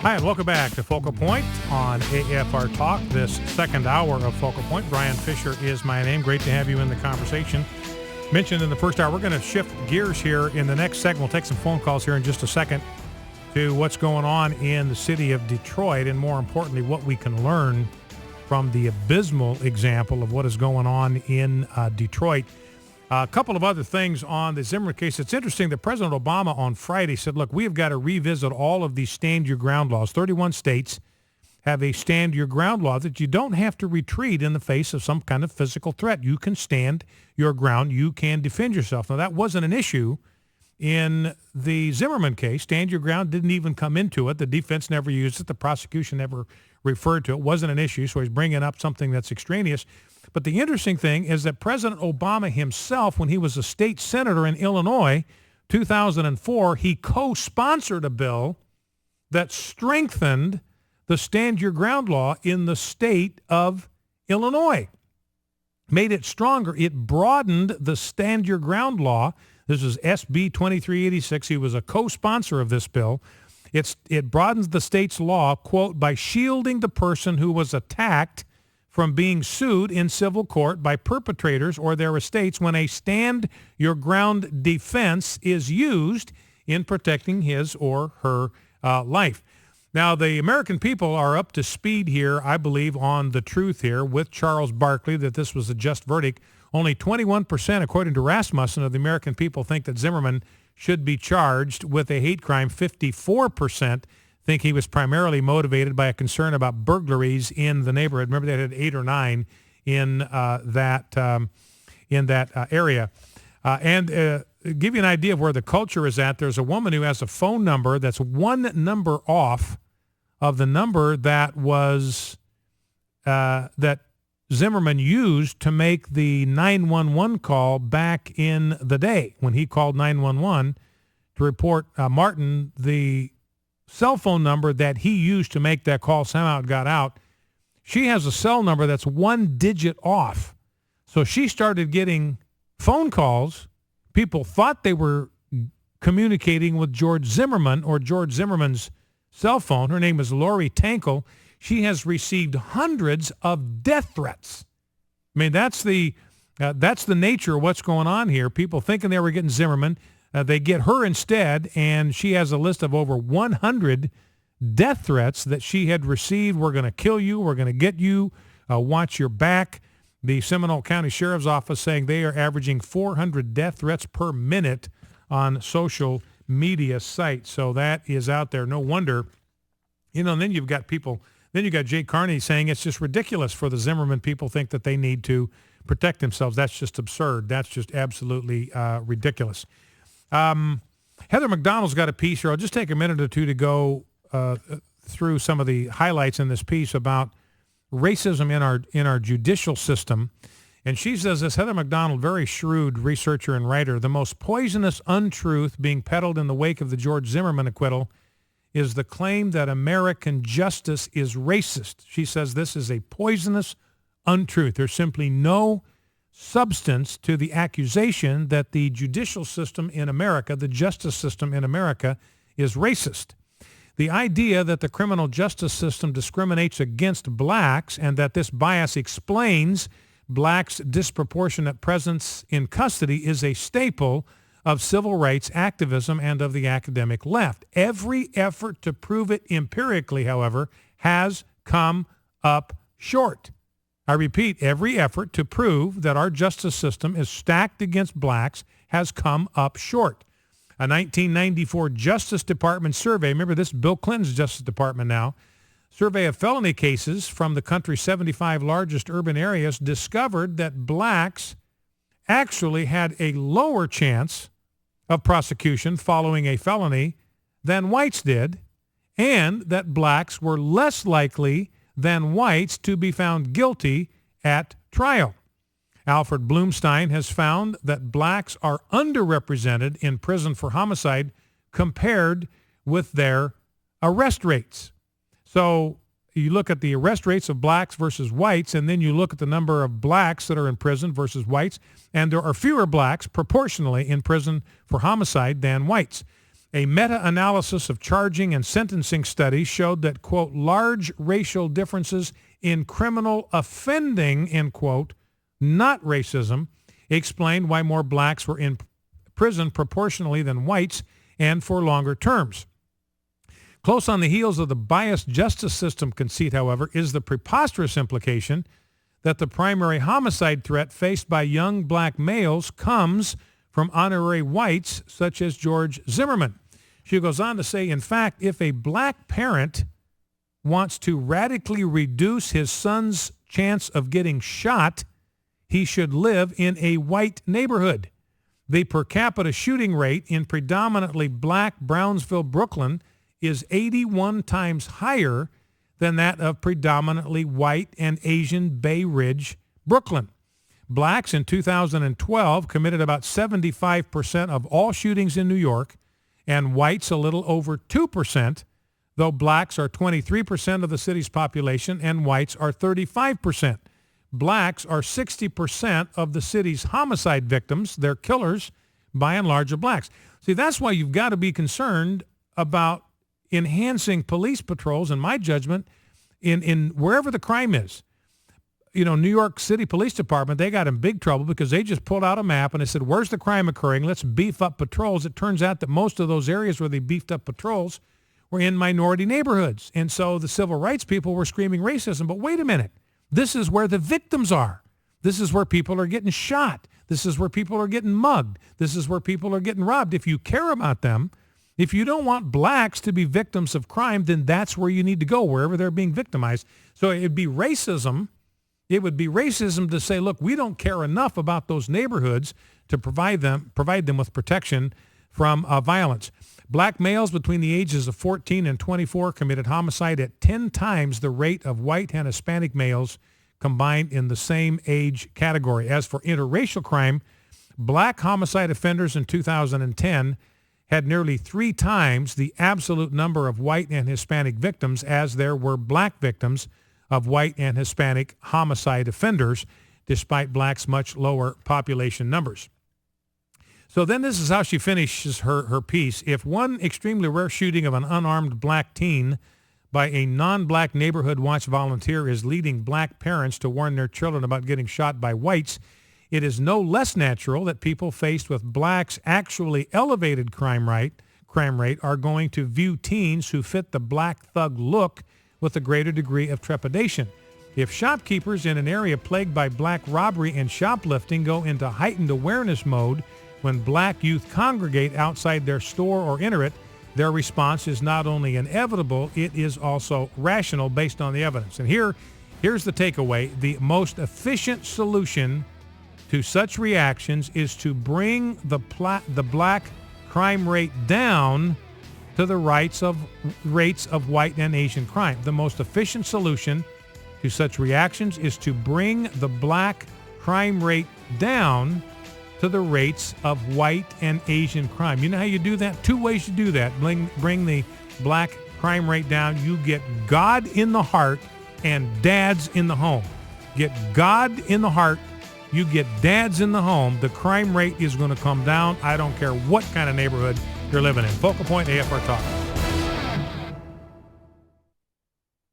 Hi, and welcome back to Focal Point on AFR Talk, this second hour of Focal Point. Brian Fisher is my name. Great to have you in the conversation. Mentioned in the first hour, we're going to shift gears here in the next segment. We'll take some phone calls here in just a second to what's going on in the city of Detroit, and more importantly, what we can learn from the abysmal example of what is going on in Detroit. A couple of other things on the Zimmerman case. It's interesting that President Obama on Friday said, look, we have got to revisit all of these stand your ground laws. 31 states have a stand your ground law that you don't have to retreat in the face of some kind of physical threat. You can stand your ground. You can defend yourself. Now, that wasn't an issue in the Zimmerman case. Stand your ground didn't even come into it. The defense never used it. The prosecution never referred to it. It wasn't an issue, so he's bringing up something that's extraneous. But the interesting thing is that President Obama himself, when he was a state senator in Illinois, 2004, he co-sponsored a bill that strengthened the Stand Your Ground law in the state of Illinois, made it stronger. It broadened the Stand Your Ground law. This is SB 2386. He was a co-sponsor of this bill. It broadens the state's law, quote, by shielding the person who was attacked from being sued in civil court by perpetrators or their estates when a stand your ground defense is used in protecting his or her life. Now, the American people are up to speed here, I believe, on the truth here with Charles Barkley, that this was a just verdict. Only 21%, according to Rasmussen, of the American people think that Zimmerman should be charged with a hate crime. 54% think he was primarily motivated by a concern about burglaries in the neighborhood. Remember, they had 8 or 9 in that area. And give you an idea of where the culture is at, there's a woman who has a phone number that's one number off of the number that was that Zimmerman used to make the 911 call back in the day when he called 911 to report Martin. The cell phone number that he used to make that call somehow got out. She has a cell number that's one digit off. So she started getting phone calls. People thought they were communicating with George Zimmerman or George Zimmerman's cell phone. Her name is Lori Tanko. She has received hundreds of death threats. I mean, that's the nature of what's going on here. People thinking they were getting Zimmerman. They get her instead, and she has a list of over 100 death threats that she had received. We're going to kill you. We're going to get you. Watch your back. The Seminole County Sheriff's Office saying they are averaging 400 death threats per minute on social media sites. So that is out there. No wonder. And then you've got people, then you've got Jay Carney saying it's just ridiculous for the Zimmerman people think that they need to protect themselves. That's just absurd. That's just absolutely ridiculous. Heather McDonald's got a piece here. I'll just take a minute or two to go through some of the highlights in this piece about racism in our judicial system. And she says this, Heather McDonald, very shrewd researcher and writer, the most poisonous untruth being peddled in the wake of the George Zimmerman acquittal is the claim that American justice is racist. She says this is a poisonous untruth. There's simply no substance to the accusation that the judicial system in America, the justice system in America, is racist. The idea that the criminal justice system discriminates against blacks and that this bias explains blacks' disproportionate presence in custody is a staple of civil rights activism and of the academic left. Every effort to prove it empirically, however, has come up short. I repeat, every effort to prove that our justice system is stacked against blacks has come up short. A 1994 Justice Department survey, remember this, Bill Clinton's Justice Department now, survey of felony cases from the country's 75 largest urban areas discovered that blacks actually had a lower chance of prosecution following a felony than whites did, and that blacks were less likely than whites to be found guilty at trial. Alfred Bloomstein has found that blacks are underrepresented in prison for homicide compared with their arrest rates. So you look at the arrest rates of blacks versus whites, and then you look at the number of blacks that are in prison versus whites, and there are fewer blacks proportionally in prison for homicide than whites. A meta-analysis of charging and sentencing studies showed that, quote, large racial differences in criminal offending, end quote, not racism, explained why more blacks were in prison proportionally than whites and for longer terms. Close on the heels of the biased justice system conceit, however, is the preposterous implication that the primary homicide threat faced by young black males comes from honorary whites such as George Zimmerman. She goes on to say, in fact, if a black parent wants to radically reduce his son's chance of getting shot, he should live in a white neighborhood. The per capita shooting rate in predominantly black Brownsville, Brooklyn, is 81 times higher than that of predominantly white and Asian Bay Ridge, Brooklyn. Blacks in 2012 committed about 75% of all shootings in New York, and whites a little over 2%, though blacks are 23% of the city's population and whites are 35%. Blacks are 60% of the city's homicide victims. Their killers, by and large, are blacks. See, that's why you've got to be concerned about enhancing police patrols, in my judgment, in wherever the crime is. You know, New York City Police Department, they got in big trouble because they just pulled out a map and they said, where's the crime occurring? Let's beef up patrols. It turns out that most of those areas where they beefed up patrols were in minority neighborhoods. And so the civil rights people were screaming racism. But wait a minute. This is where the victims are. This is where people are getting shot. This is where people are getting mugged. This is where people are getting robbed. If you care about them, if you don't want blacks to be victims of crime, then that's where you need to go, wherever they're being victimized. So it'd be racism. It would be racism to say, look, we don't care enough about those neighborhoods to provide them with protection from violence. Black males between the ages of 14 and 24 committed homicide at 10 times the rate of white and Hispanic males combined in the same age category. As for interracial crime, black homicide offenders in 2010 had nearly 3 times the absolute number of white and Hispanic victims as there were black victims of white and Hispanic homicide offenders, despite blacks' much lower population numbers. So then this is how she finishes her piece. If one extremely rare shooting of an unarmed black teen by a non-black neighborhood watch volunteer is leading black parents to warn their children about getting shot by whites, it is no less natural that people faced with blacks' actually elevated crime rate are going to view teens who fit the black thug look with a greater degree of trepidation. If shopkeepers in an area plagued by black robbery and shoplifting go into heightened awareness mode when black youth congregate outside their store or enter it, their response is not only inevitable, it is also rational based on the evidence. And here's the takeaway. The most efficient solution to such reactions is to bring the black crime rate down to the rates of white and Asian crime. The most efficient solution to such reactions is to bring the black crime rate down to the rates of white and Asian crime. You know how you do that? 2 ways you do that. Bring the black crime rate down. You get God in the heart and dads in the home. Get God in the heart. You get dads in the home. The crime rate is going to come down. I don't care what kind of neighborhood you're living in. Focal Point AFR Talk.